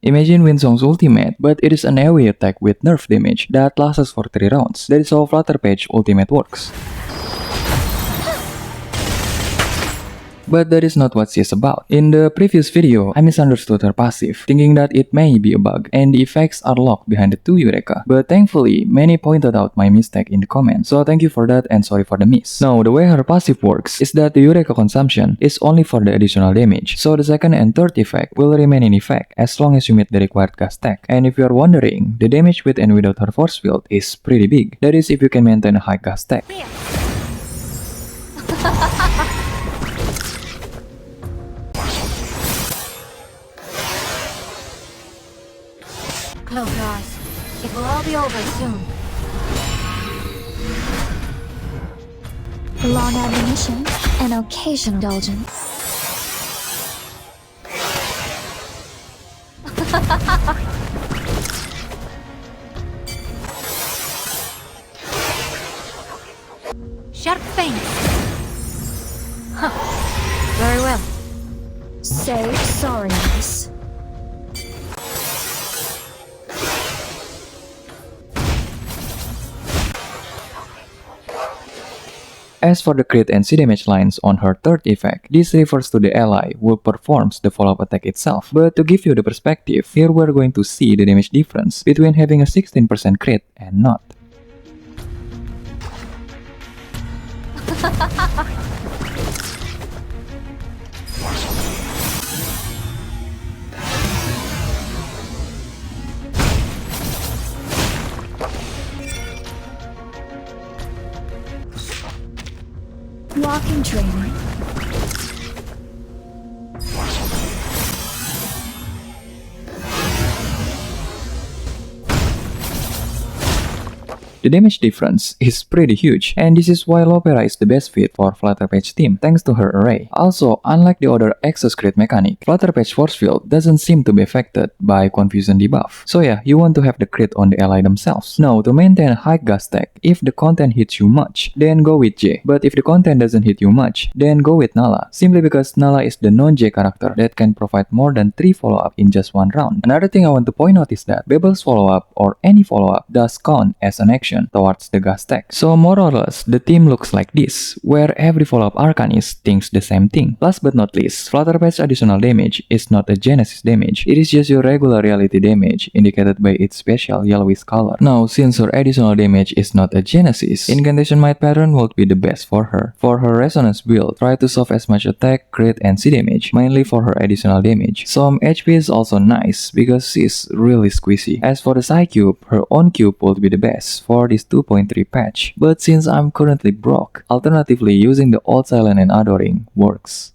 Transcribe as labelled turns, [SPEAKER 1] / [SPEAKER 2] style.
[SPEAKER 1] Imagine Winsong's ultimate, but it is an AoE attack with nerf damage that lasts for 3 rounds. That is how Flutterpage ultimate works. But that is not what she is about. In the previous video, I misunderstood her passive, thinking that it may be a bug, and the effects are locked behind the 2 Eureka. But thankfully, many pointed out my mistake in the comments, so thank you for that and sorry for the miss. Now, the way her passive works is that the Eureka consumption is only for the additional damage, so the second and third effect will remain in effect as long as you meet the required gas stack. And if you are wondering, the damage with and without her force field is pretty big. That is if you can maintain a high gas stack.
[SPEAKER 2] Close your eyes. It will all be over soon.
[SPEAKER 3] Long ammunition and occasional indulgence.
[SPEAKER 2] Sharp fence. Huh. Very well.
[SPEAKER 3] Say sorry, miss.
[SPEAKER 1] As for the crit and C damage lines on her third effect, this refers to the ally who performs the follow-up attack itself. But to give you the perspective, here we're going to see the damage difference between having a 16% crit and not.
[SPEAKER 3] Walking training.
[SPEAKER 1] The damage difference is pretty huge, and this is why Lopera is the best fit for Flutterpage team thanks to her array. Also, unlike the other Access Crit mechanic, Flutterpage force field doesn't seem to be affected by confusion debuff. So yeah, you want to have the crit on the ally themselves. Now, to maintain high gas stack, if the content hits you much, then go with J. But if the content doesn't hit you much, then go with Nala. Simply because Nala is the non-J character that can provide more than 3 follow-up in just 1 round. Another thing I want to point out is that Babel's follow-up or any follow-up does count as an action towards the gas stack. So more or less, the team looks like this, where every follow-up Arcanist thinks the same thing. Last but not least, Flutterpage additional damage is not a Genesis damage, it is just your regular reality damage indicated by its special yellowish color. Now, since her additional damage is not a Genesis, Incantation Might pattern would be the best for her. For her Resonance build, try to solve as much attack, crit, and C damage, mainly for her additional damage. Some HP is also nice because she's really squishy. As for the psychube, her own cube would be the best for this 2.3 patch, but since I'm currently broke, alternatively using the Old Silent and Adoring works.